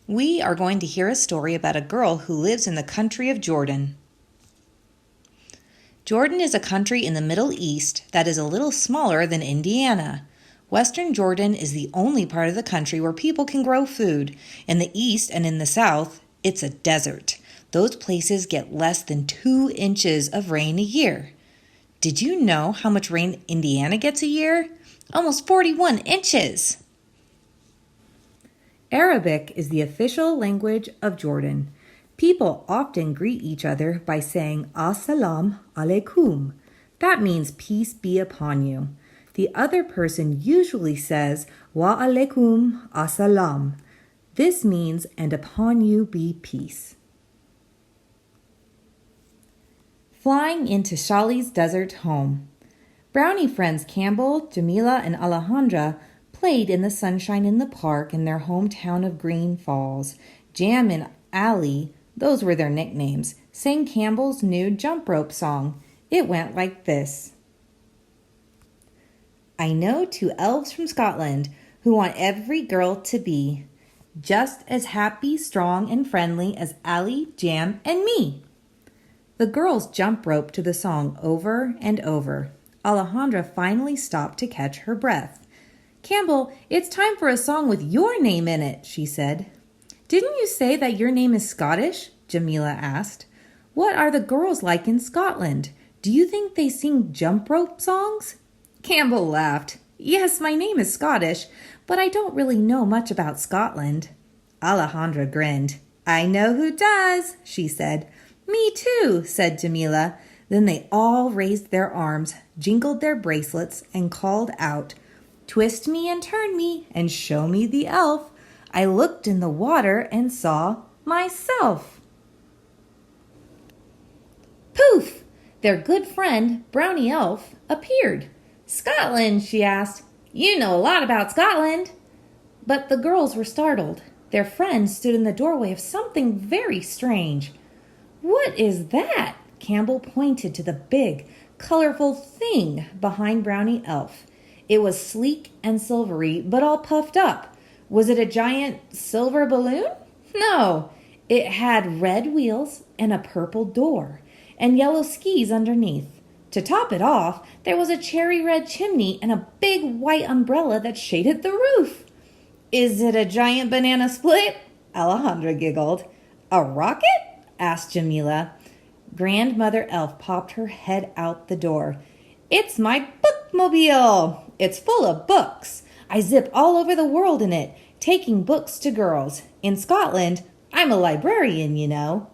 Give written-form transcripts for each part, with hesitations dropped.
We are going to hear a story about a girl who lives in the country of Jordan. Jordan is a country in the Middle East that is a little smaller than Indiana. Western Jordan is the only part of the country where people can grow food. In the east and in the south, it's a desert. Those places get less than 2 inches of rain a year. Did you know how much rain Indiana gets a year? Almost 41 inches! Arabic is the official language of Jordan. People often greet each other by saying As-salam alaikum. That means peace be upon you. The other person usually says Wa alaikum as-salam. This means and upon you be peace. Flying into Shali's desert home. Brownie friends Campbell, Jamila, and Alejandra played in the sunshine in the park in their hometown of Green Falls. Jam and Allie, those were their nicknames, sang Campbell's new jump rope song. It went like this. I know 2 elves from Scotland who want every girl to be just as happy, strong, and friendly as Allie, Jam, and me. The girls jump rope to the song over and over. Alejandra finally stopped to catch her breath. Campbell, it's time for a song with your name in it, she said. Didn't you say that your name is Scottish? Jamila asked. What are the girls like in Scotland? Do you think they sing jump rope songs? Campbell laughed. Yes, my name is Scottish, but I don't really know much about Scotland. Alejandra grinned. I know who does, she said. Me too, said Jamila. Then they all raised their arms, jingled their bracelets, and called out, Twist me and turn me and show me the elf. I looked in the water and saw myself. Poof! Their good friend, Brownie Elf, appeared. Scotland, she asked. You know a lot about Scotland. But the girls were startled. Their friend stood in the doorway of something very strange. What is that? Campbell pointed to the big, colorful thing behind Brownie Elf. It was sleek and silvery, but all puffed up. Was it a giant silver balloon? No, it had red wheels and a purple door, and yellow skis underneath. To top it off, there was a cherry red chimney and a big white umbrella that shaded the roof. Is it a giant banana split? Alejandra giggled. A rocket? Asked Jamila. Grandmother Elf popped her head out the door. It's my bookmobile. It's full of books. I zip all over the world in it, taking books to girls. In Scotland, I'm a librarian, you know.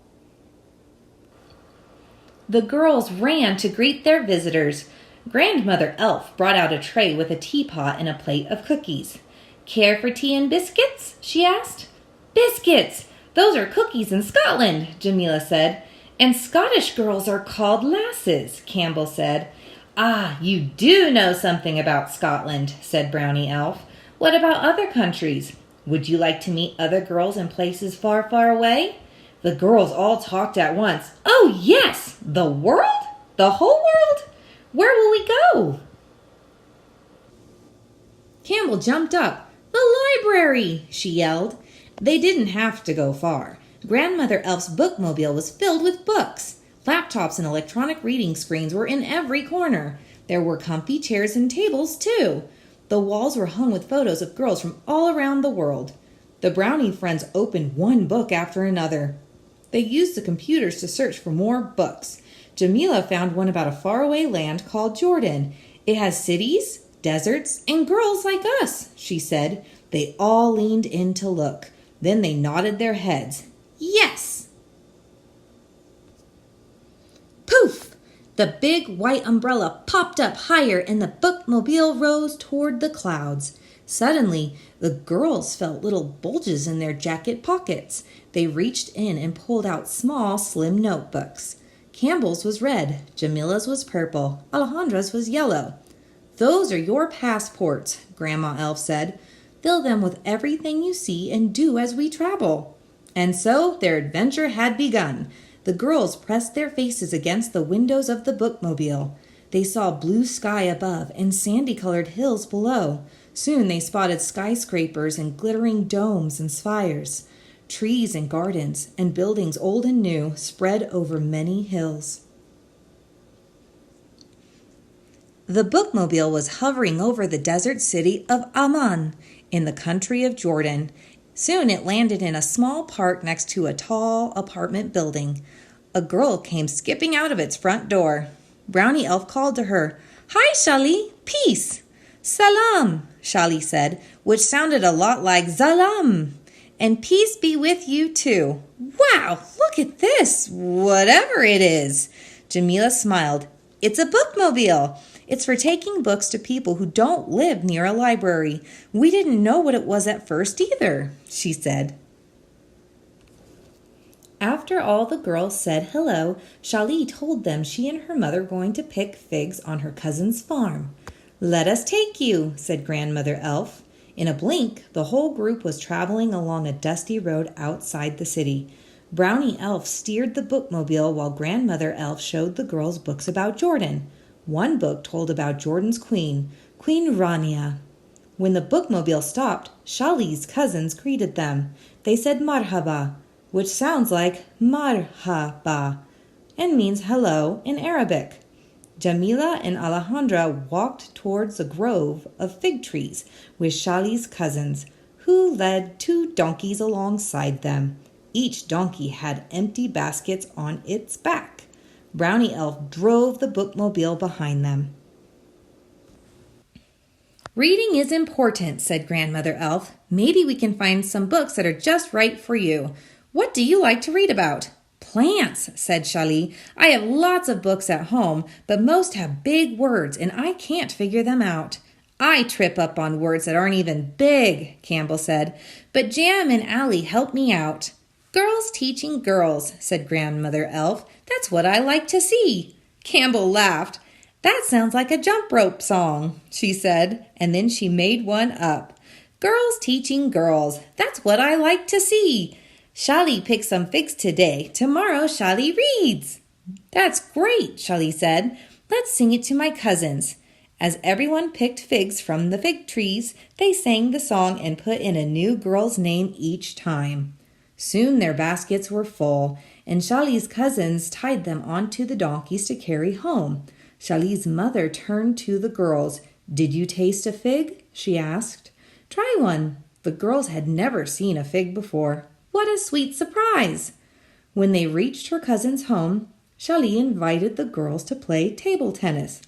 The girls ran to greet their visitors. Grandmother Elf brought out a tray with a teapot and a plate of cookies. Care for tea and biscuits? She asked. Biscuits! Those are cookies in Scotland, Jamila said. And Scottish girls are called lasses, Campbell said. Ah, you do know something about Scotland, said Brownie Elf. What about other countries? Would you like to meet other girls in places far, far away? The girls all talked at once. Oh, yes! The world? The whole world? Where will we go? Campbell jumped up. The library, she yelled. They didn't have to go far. Grandmother Elf's bookmobile was filled with books. Laptops and electronic reading screens were in every corner. There were comfy chairs and tables, too. The walls were hung with photos of girls from all around the world. The Brownie friends opened one book after another. They used the computers to search for more books. Jamila found one about a faraway land called Jordan. It has cities, deserts, and girls like us, she said. They all leaned in to look. Then they nodded their heads. Yes! Poof! The big white umbrella popped up higher and the bookmobile rose toward the clouds. Suddenly, the girls felt little bulges in their jacket pockets. They reached in and pulled out small, slim notebooks. Campbell's was red, Jamila's was purple, Alejandra's was yellow. Those are your passports, Grandma Elf said. Fill them with everything you see and do as we travel. And so their adventure had begun. The girls pressed their faces against the windows of the bookmobile. They saw blue sky above and sandy-colored hills below. Soon they spotted skyscrapers and glittering domes and spires. Trees and gardens and buildings old and new spread over many hills. The bookmobile was hovering over the desert city of Amman in the country of Jordan. Soon it landed in a small park next to a tall apartment building. A girl came skipping out of its front door. Brownie Elf called to her, "Hi, Shali, peace." "Salam," Shali said, which sounded a lot like Zalam. "And peace be with you too." "Wow, look at this, whatever it is." Jamila smiled. "It's a bookmobile. It's for taking books to people who don't live near a library. We didn't know what it was at first either," she said. After all the girls said hello, Shali told them she and her mother were going to pick figs on her cousin's farm. "Let us take you," said Grandmother Elf. In a blink, the whole group was traveling along a dusty road outside the city. Brownie Elf steered the bookmobile while Grandmother Elf showed the girls books about Jordan. One book told about Jordan's queen, Queen Rania. When the bookmobile stopped, Shali's cousins greeted them. They said marhaba, which sounds like marhaba and means hello in Arabic. Jamila and Alejandra walked towards a grove of fig trees with Shali's cousins, who led 2 donkeys alongside them. Each donkey had empty baskets on its back. Brownie Elf drove the bookmobile behind them. "Reading is important," said Grandmother Elf. "Maybe we can find some books that are just right for you. What do you like to read about?" "Plants," said Shali. "I have lots of books at home, but most have big words and I can't figure them out." "I trip up on words that aren't even big," Campbell said, "but Jam and Allie help me out." "Girls teaching girls," said Grandmother Elf. "That's what I like to see." Campbell laughed. "That sounds like a jump rope song," she said, and then she made one up. "Girls teaching girls, that's what I like to see. Shali picked some figs today. Tomorrow Shali reads." "That's great," Shali said. "Let's sing it to my cousins." As everyone picked figs from the fig trees, they sang the song and put in a new girl's name each time. Soon their baskets were full, and Shali's cousins tied them onto the donkeys to carry home. Shali's mother turned to the girls. "Did you taste a fig?" she asked. "Try one." The girls had never seen a fig before. What a sweet surprise! When they reached her cousin's home, Shali invited the girls to play table tennis.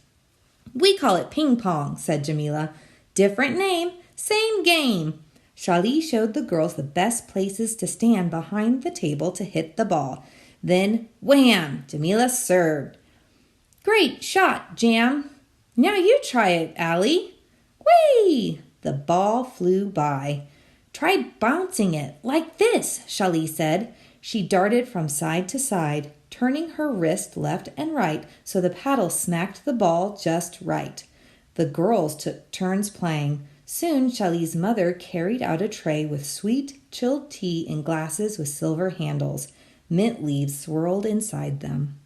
"We call it ping pong," said Jamila. "Different name, same game." Shali showed the girls the best places to stand behind the table to hit the ball. Then, wham! Jamila served. "Great shot, Jam." "Now you try it, Allie." "Whee!" The ball flew by. "Try bouncing it like this," Shali said. She darted from side to side, turning her wrist left and right so the paddle smacked the ball just right. The girls took turns playing. Soon Shali's mother carried out a tray with sweet, chilled tea in glasses with silver handles. Mint leaves swirled inside them.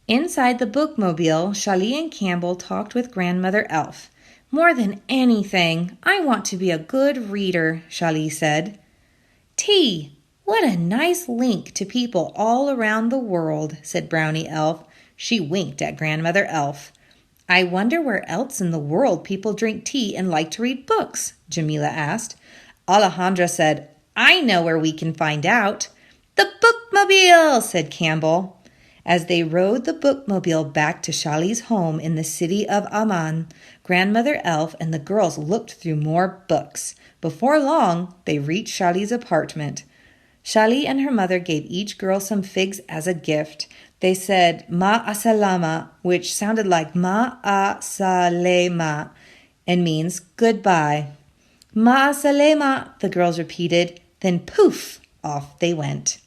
Inside the bookmobile, Shali and Campbell talked with Grandmother Elf. "More than anything, I want to be a good reader," Shali said. "Tea! What a nice link to people all around the world," said Brownie Elf. She winked at Grandmother Elf. "I wonder where else in the world people drink tea and like to read books," Jamila asked. Alejandra said, "I know where we can find out." "The bookmobile," said Campbell. As they rode the bookmobile back to Shali's home in the city of Amman, Grandmother Elf and the girls looked through more books. Before long, they reached Shali's apartment. Shali and her mother gave each girl some figs as a gift. They said "Ma'asalama," which sounded like Ma'asalema and means goodbye. "Ma'asalema," the girls repeated. Then poof, off they went.